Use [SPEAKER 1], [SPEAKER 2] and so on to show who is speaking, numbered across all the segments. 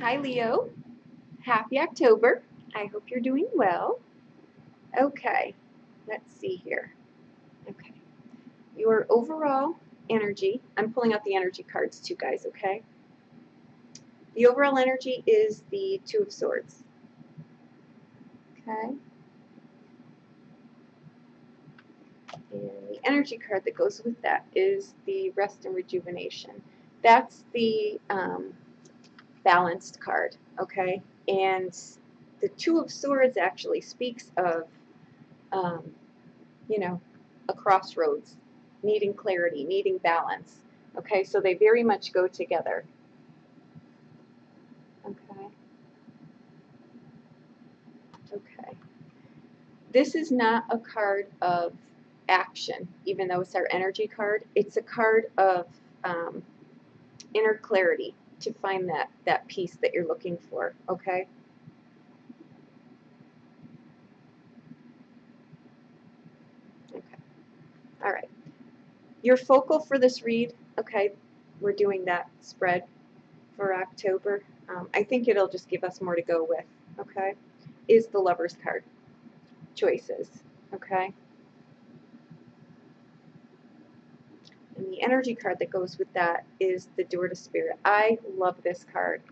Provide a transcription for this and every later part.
[SPEAKER 1] Hi Leo, happy October. I hope you're doing well. Okay, let's see here. Okay, your overall energy, I'm pulling out the energy cards too, guys, okay? The overall energy is the Two of Swords. Okay. And the energy card that goes with that is the Rest and Rejuvenation. That's the balanced card, okay? And the Two of Swords actually speaks of, you know, a crossroads, needing clarity, needing balance. Okay, so they very much go together. Okay. Okay. This is not a card of action, even though it's our energy card. It's a card of inner clarity to find that peace that you're looking for. Okay. Okay. All right. Your focal for this read, okay, we're doing that spread for October. I think it'll just give us more to go with, okay, is the Lover's card. Choices, okay? And the energy card that goes with that is the Door to Spirit. I love this card.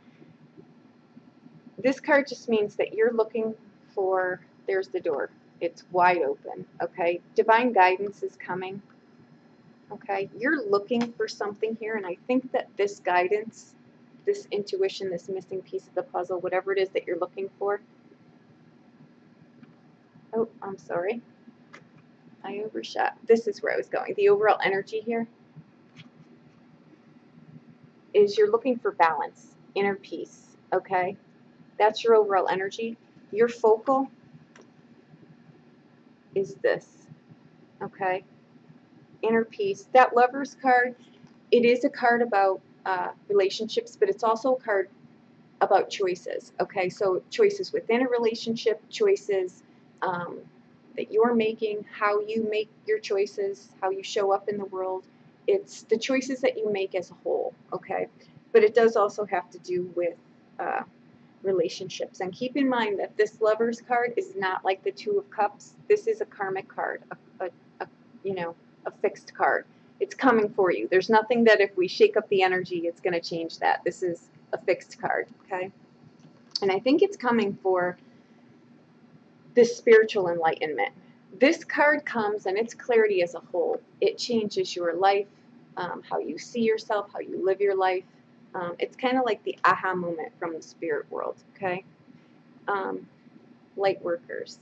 [SPEAKER 1] This card just means that you're looking for, there's the door. It's wide open, okay? Divine guidance is coming, okay? You're looking for something here, and I think that this guidance, this intuition, this missing piece of the puzzle, whatever it is that you're looking for. Oh, I'm sorry. I overshot. This is where I was going. The overall energy here is you're looking for balance, inner peace, okay? That's your overall energy. Your focal is this, okay? Inner peace. That Lover's card, it is a card about relationships, but it's also a card about choices, okay? So choices within a relationship, choices that you're making, how you make your choices, how you show up in the world. It's the choices that you make as a whole, okay? But it does also have to do with relationships. And keep in mind that this Lover's card is not like the Two of Cups. This is a karmic card, a fixed card. It's coming for you. There's nothing that if we shake up the energy, it's going to change that. This is a fixed card, okay? And I think it's coming for this spiritual enlightenment. This card comes and it's clarity as a whole. It changes your life, how you see yourself, how you live your life. It's kind of like the aha moment from the spirit world, okay? Light workers,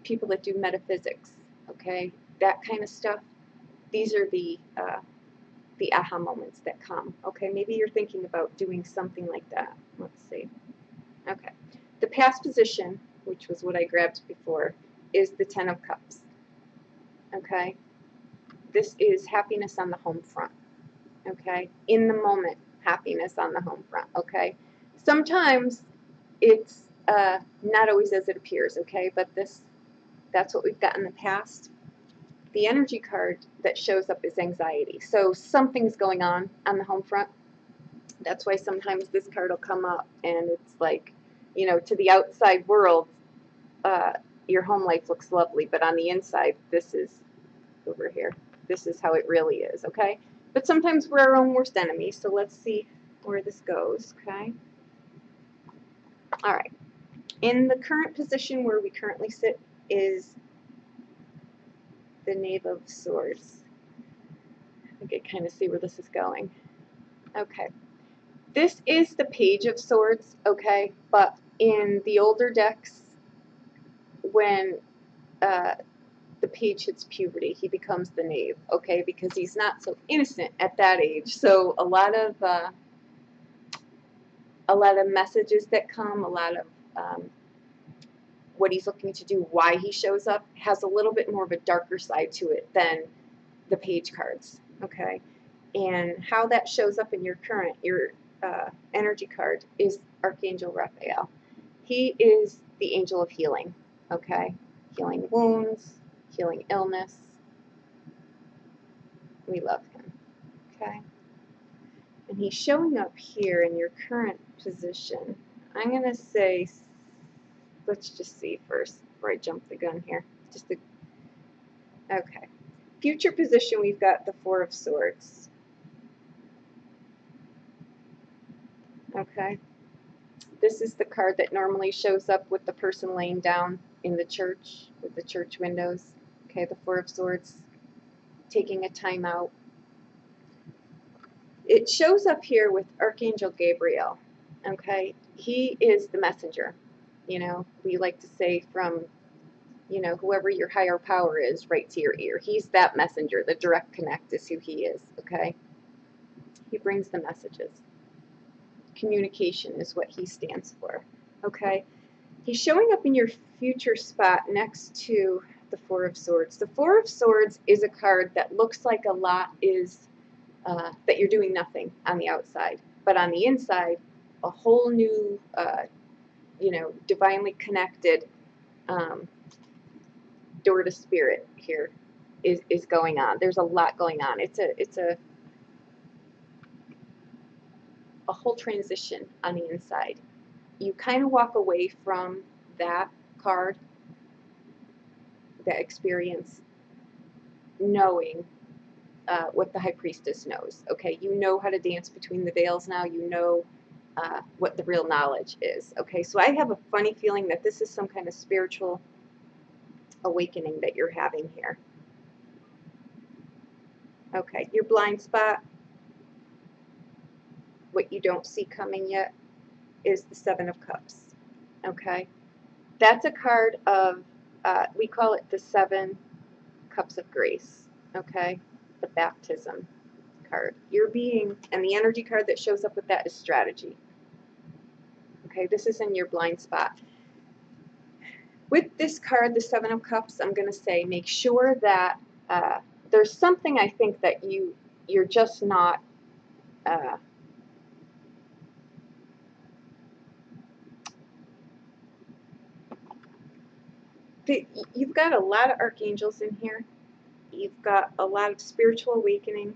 [SPEAKER 1] people that do metaphysics, okay? That kind of stuff. These are the aha moments that come, okay? Maybe you're thinking about doing something like that. Let's see. Okay. The past position, which was what I grabbed before, is the Ten of Cups, okay? This is happiness on the home front, okay? In the moment, happiness on the home front, okay? Sometimes it's not always as it appears, okay? But that's what we've got in the past. The energy card that shows up is anxiety. So something's going on the home front. That's why sometimes this card will come up and it's like, you know, to the outside world, your home life looks lovely, but on the inside, this is over here. This is how it really is, okay? But sometimes we're our own worst enemies, so let's see where this goes, okay? All right. In the current position where we currently sit is the Knave of Swords. I can kind of see where this is going. Okay. This is the Page of Swords, okay? But in the older decks, when the page hits puberty, he becomes the knave, okay? Because he's not so innocent at that age. So a lot of messages that come, a lot of what he's looking to do, why he shows up, has a little bit more of a darker side to it than the page cards, okay? And how that shows up in your current, energy card is Archangel Raphael. He is the angel of healing, okay? Healing wounds, healing illness. We love him, okay? And he's showing up here in your current position. I'm going to say, let's just see first before I jump the gun here. Okay. Future position, we've got the Four of Swords. Okay. This is the card that normally shows up with the person laying down in the church, with the church windows. Okay, the Four of Swords, taking a time out. It shows up here with Archangel Gabriel. Okay, he is the messenger. You know, we like to say from, you know, whoever your higher power is right to your ear. He's that messenger. The direct connect is who he is. Okay, he brings the messages. Communication is what he stands for. Okay, he's showing up in your future spot next to the Four of Swords. The Four of Swords is a card that looks like a lot is that you're doing nothing on the outside, but on the inside, a whole new, you know, divinely connected door to spirit here is going on. There's a lot going on. It's a whole transition on the inside. You kind of walk away from that card, that experience, knowing what the High Priestess knows. Okay, you know how to dance between the veils now. You know what the real knowledge is. Okay, so I have a funny feeling that this is some kind of spiritual awakening that you're having here. Okay, your blind spot, what you don't see coming yet, is the Seven of Cups. Okay, that's a card of, we call it the Seven Cups of Grace. Okay, the baptism card. You're being, and the energy card that shows up with that is strategy. Okay, this is in your blind spot. With this card, the Seven of Cups, I'm going to say make sure that there's something I think that you're just not you've got a lot of archangels in here. You've got a lot of spiritual awakening.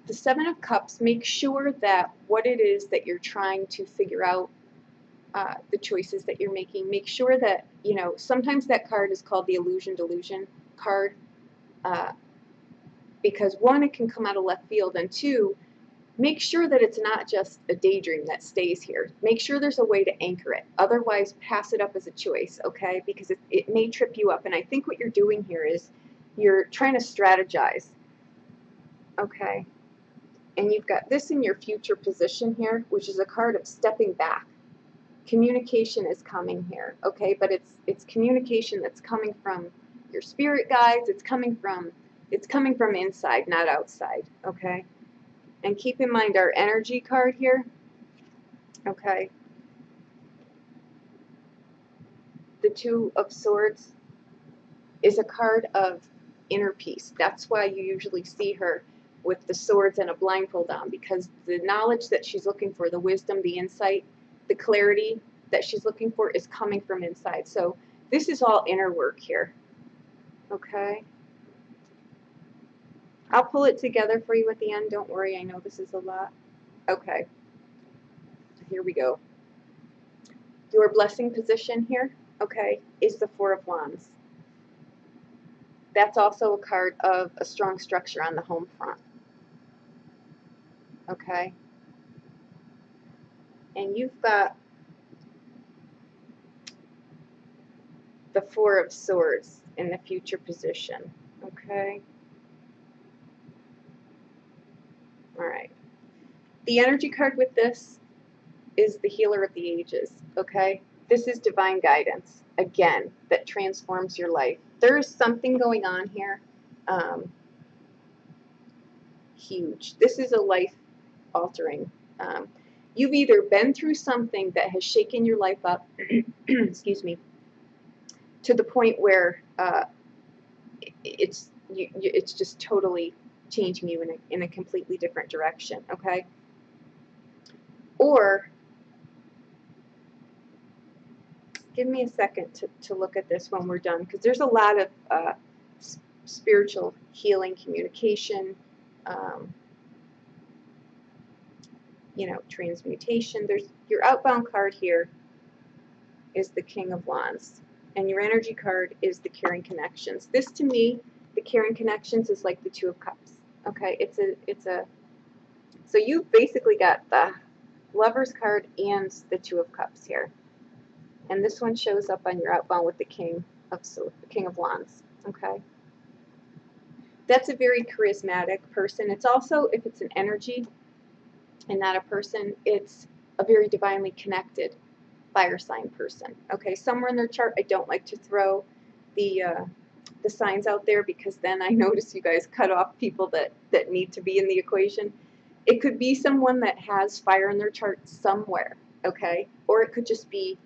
[SPEAKER 1] The Seven of Cups, make sure that what it is that you're trying to figure out, the choices that you're making, make sure that, you know, sometimes that card is called the illusion delusion card, because one, it can come out of left field, and two, make sure that it's not just a daydream that stays here. Make sure there's a way to anchor it. Otherwise, pass it up as a choice, okay? Because it may trip you up. And I think what you're doing here is you're trying to strategize, okay? And you've got this in your future position here, which is a card of stepping back. Communication is coming here, okay? But it's communication that's coming from your spirit guides. It's coming from inside, not outside, okay? And keep in mind our energy card here, okay? The Two of Swords is a card of inner peace. That's why you usually see her with the swords and a blindfold on, because the knowledge that she's looking for, the wisdom, the insight, the clarity that she's looking for is coming from inside. So this is all inner work here, okay? I'll pull it together for you at the end. Don't worry, I know this is a lot. Okay, here we go. Your blessing position here, okay, is the Four of Wands. That's also a card of a strong structure on the home front, okay? And you've got the Four of Swords in the future position, okay? All right. The energy card with this is the Healer of the Ages, okay? This is divine guidance, again, that transforms your life. There is something going on here, huge. This is a life-altering. You've either been through something that has shaken your life up, excuse me, to the point where it's just totally changing you in a completely different direction, okay? Or, give me a second to look at this when we're done, because there's a lot of spiritual healing, communication, you know, transmutation. There's your outbound card here is the King of Wands, and your energy card is the Caring Connections. This, to me, the Caring Connections is like the Two of Cups. Okay, it's a so you basically got the Lover's card and the Two of Cups here, and this one shows up on your outbound with the King of Wands. Okay, that's a very charismatic person. It's also, if it's an energy and not a person, it's a very divinely connected fire sign person. Okay, somewhere in their chart, I don't like to throw the signs out there, because then I notice you guys cut off people that need to be in the equation. It could be someone that has fire in their chart somewhere, okay, or it could just be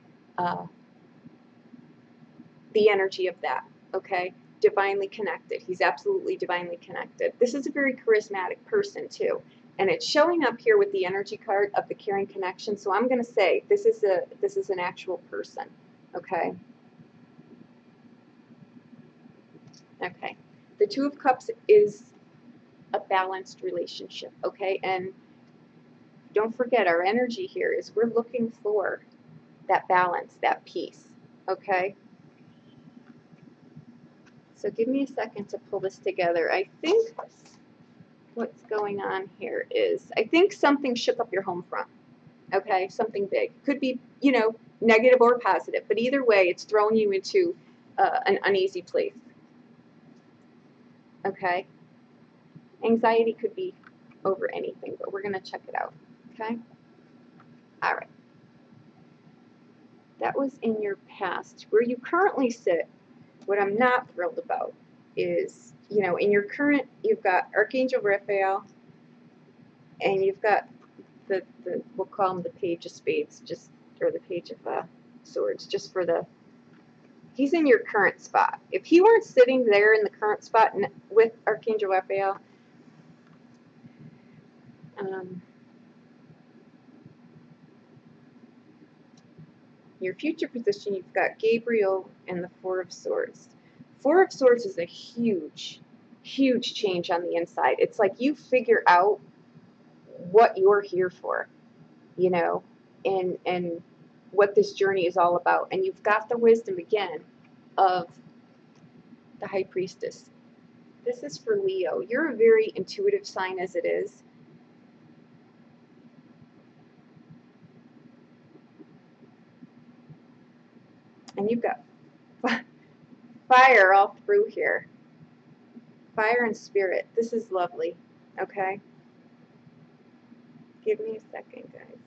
[SPEAKER 1] the energy of that, okay, divinely connected. He's absolutely divinely connected. This is a very charismatic person too. And it's showing up here with the energy card of the Caring Connection. So I'm going to say this is an actual person. Okay. Okay. The Two of Cups is a balanced relationship. Okay. And don't forget, our energy here is we're looking for that balance, that peace. Okay. So give me a second to pull this together. I think what's going on here is, I think something shook up your home front. Okay, something big. Could be, you know, negative or positive, but either way, it's throwing you into an uneasy place. Okay, anxiety could be over anything, but we're going to check it out. Okay, all right. That was in your past. Where you currently sit, what I'm not thrilled about is, you know, in your current, you've got Archangel Raphael, and you've got the we'll call him the Page of Spades, just, or the Page of Swords, just for the, he's in your current spot. If he weren't sitting there in the current spot with Archangel Raphael, your future position, you've got Gabriel and the Four of Swords. Four of Swords is a huge, huge change on the inside. It's like you figure out what you're here for, you know, and what this journey is all about. And you've got the wisdom again of the High Priestess. This is for Leo. You're a very intuitive sign as it is. And you've got fire all through here. Fire and spirit. This is lovely. Okay? Give me a second, guys.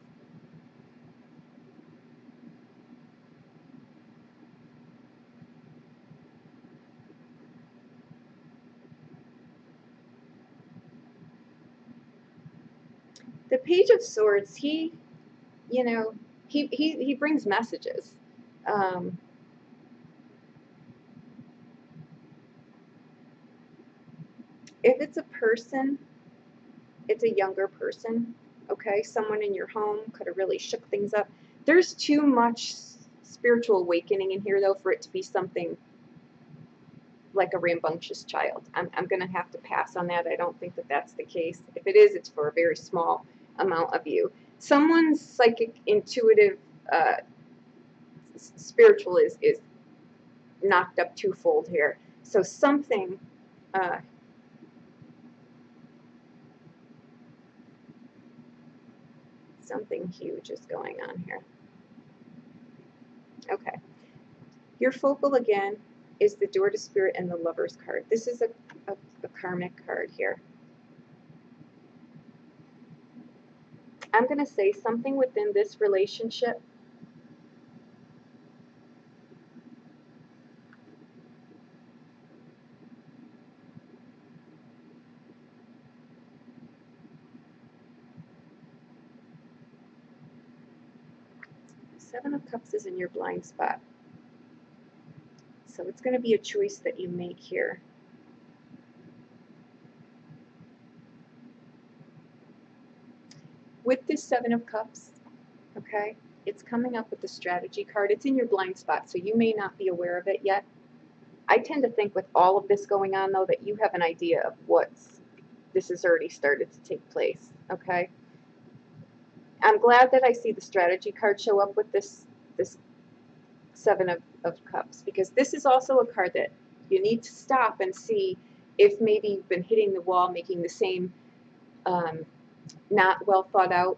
[SPEAKER 1] The Page of Swords, he, you know, he brings messages. If it's a person, it's a younger person, okay? Someone in your home could have really shook things up. There's too much spiritual awakening in here, though, for it to be something like a rambunctious child. I'm going to have to pass on that. I don't think that that's the case. If it is, it's for a very small amount of you. Someone's psychic, intuitive, spiritual is knocked up twofold here. So something something huge is going on here. Okay. Your focal again is the Door to Spirit and the Lover's card. This is a karmic card here. I'm going to say something within this relationship Seven of Cups is in your blind spot. So it's going to be a choice that you make here. With this Seven of Cups, okay, it's coming up with the strategy card. It's in your blind spot, so you may not be aware of it yet. I tend to think with all of this going on, though, that you have an idea of this has already started to take place, okay? I'm glad that I see the strategy card show up with this Seven of Cups, because this is also a card that you need to stop and see if maybe you've been hitting the wall, making the same not well thought out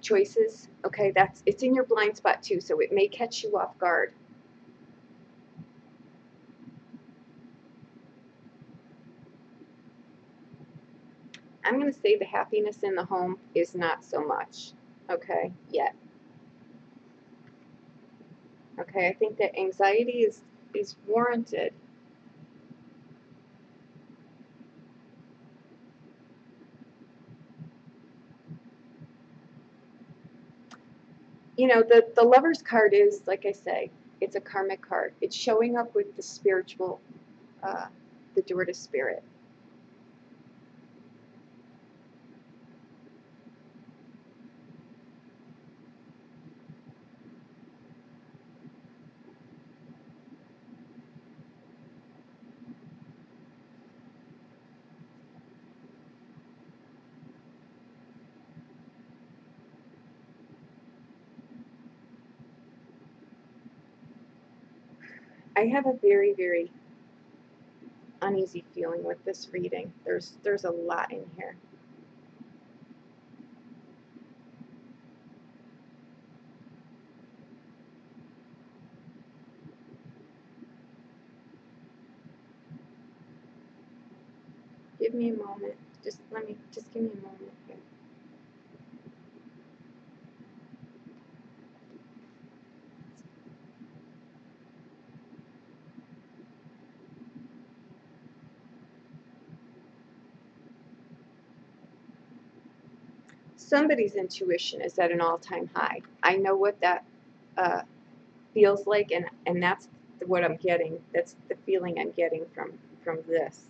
[SPEAKER 1] choices. Okay, it's in your blind spot too, so it may catch you off guard. I'm going to say the happiness in the home is not so much, okay, yet. Okay, I think that anxiety is warranted. You know, the Lover's card is, like I say, it's a karmic card. It's showing up with the spiritual, the door to spirit. I have a very, very uneasy feeling with this reading. There's a lot in here. Give me a moment. Just give me a moment here. Somebody's intuition is at an all-time high. I know what that feels like, and that's what I'm getting. That's the feeling I'm getting from this.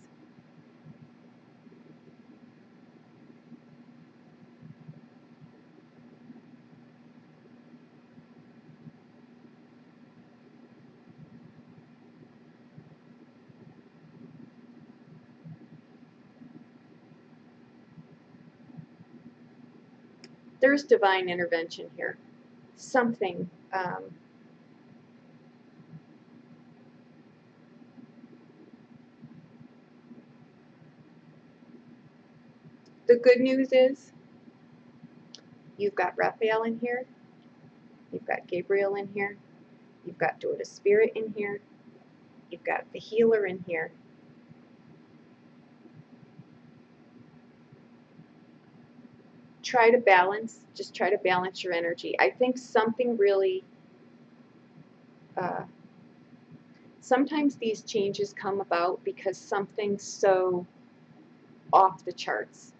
[SPEAKER 1] There's divine intervention here. Something. The good news is you've got Raphael in here. You've got Gabriel in here. You've got Door to Spirit in here. You've got the healer in here. Try to balance, just try to balance your energy. I think something really, sometimes these changes come about because something's so off the charts.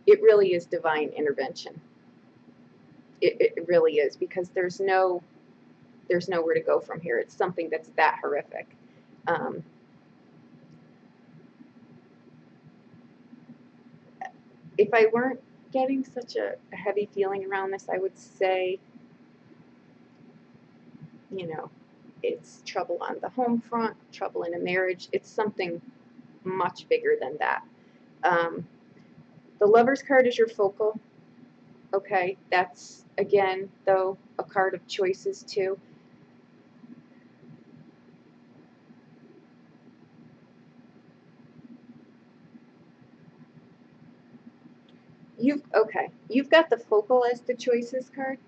[SPEAKER 1] It really is divine intervention. It really is, because there's nowhere to go from here. It's something that's that horrific. If I weren't getting such a heavy feeling around this, I would say, you know, it's trouble on the home front, trouble in a marriage. It's something much bigger than that. The Lover's card is your focal. Okay, that's, again, though, a card of choices too. You've got the focal as the choices card.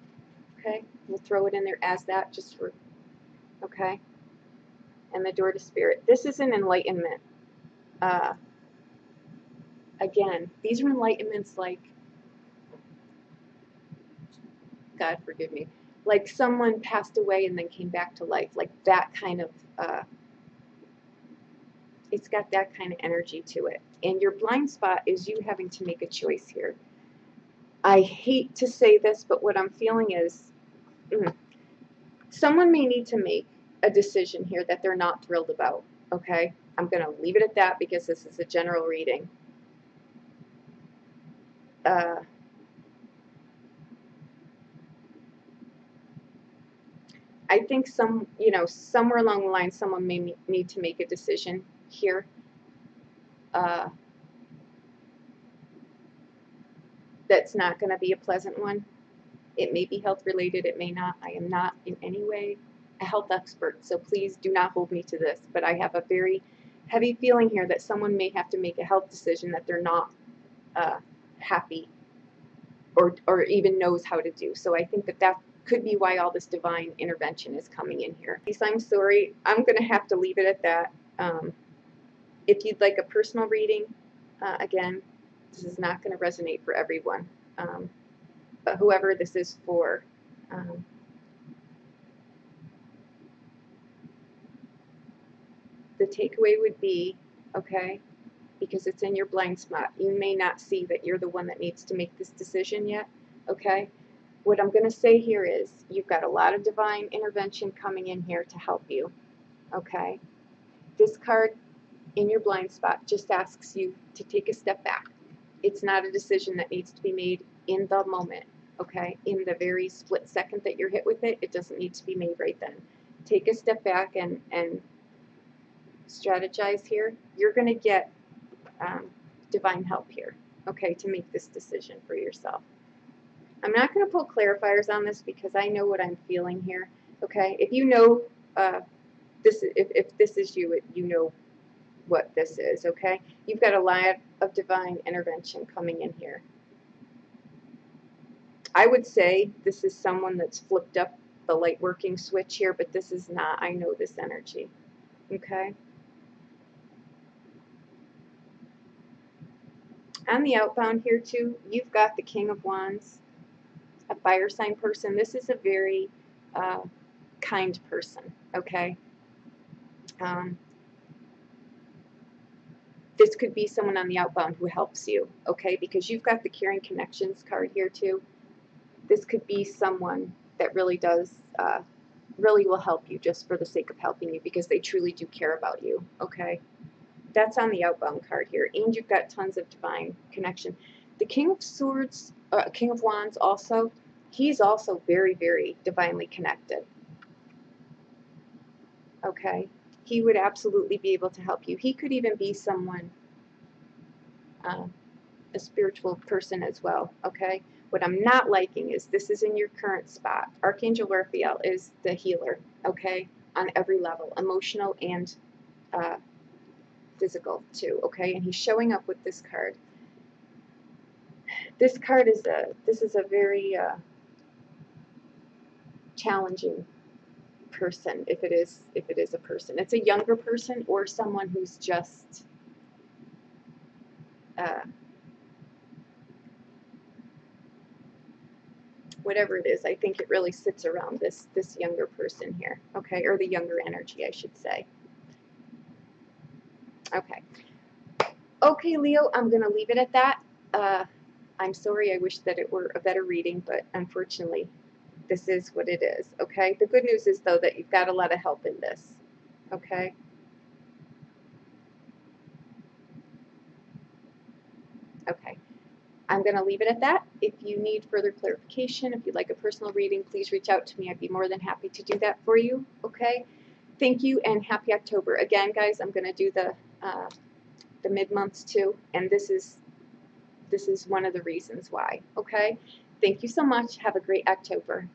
[SPEAKER 1] Okay, we'll throw it in there as that, just for, okay. And the Door to Spirit. This is an enlightenment. Again, these are enlightenments like, God forgive me, like someone passed away and then came back to life, like that kind of, it's got that kind of energy to it. And your blind spot is you having to make a choice here. I hate to say this, but what I'm feeling is someone may need to make a decision here that they're not thrilled about, okay? I'm going to leave it at that because this is a general reading. I think somewhere along the line, someone may need to make a decision here. that's not going to be a pleasant one. It may be health related, it may not. I am not in any way a health expert, so please do not hold me to this, but I have a very heavy feeling here that someone may have to make a health decision that they're not happy or even knows how to do. So I think that that could be why all this divine intervention is coming in here. I'm sorry, I'm going to have to leave it at that. If you'd like a personal reading, again, this is not going to resonate for everyone, but whoever this is for, the takeaway would be, okay, because it's in your blind spot, you may not see that you're the one that needs to make this decision yet, okay? What I'm going to say here is you've got a lot of divine intervention coming in here to help you, okay? This card in your blind spot just asks you to take a step back. It's not a decision that needs to be made in the moment, okay? In the very split second that you're hit with it, it doesn't need to be made right then. Take a step back and strategize here. You're going to get divine help here, okay, to make this decision for yourself. I'm not going to pull clarifiers on this because I know what I'm feeling here, okay? If you know this, if this is you, you know what this is, okay? You've got a lot of divine intervention coming in here. I would say this is someone that's flipped up the light working switch here, but this is not. I know this energy, okay? On the outbound here too, you've got the King of Wands, a fire sign person. This is a very kind person, okay? This could be someone on the outbound who helps you, okay? Because you've got the Caring Connections card here too. This could be someone that really does, really will help you just for the sake of helping you because they truly do care about you, okay? That's on the outbound card here, and you've got tons of divine connection. The King of Swords, King of Wands also, he's also very, very divinely connected. Okay? He would absolutely be able to help you. He could even be someone, a spiritual person as well, okay? What I'm not liking is this is in your current spot. Archangel Raphael is the healer, okay, on every level, emotional and physical too, okay? And he's showing up with this card. This card is a very challenging person, if it is a person. It's a younger person or someone who's just whatever it is. I think it really sits around this younger person here, okay, or the younger energy, I should say. Okay. Okay, Leo, I'm going to leave it at that. I'm sorry, I wish that it were a better reading, but unfortunately, this is what it is, okay? The good news is, though, that you've got a lot of help in this, okay? Okay. I'm going to leave it at that. If you need further clarification, if you'd like a personal reading, please reach out to me. I'd be more than happy to do that for you, okay? Thank you, and happy October. Again, guys, I'm going to do the mid-months too, and this is one of the reasons why, okay? Thank you so much. Have a great October.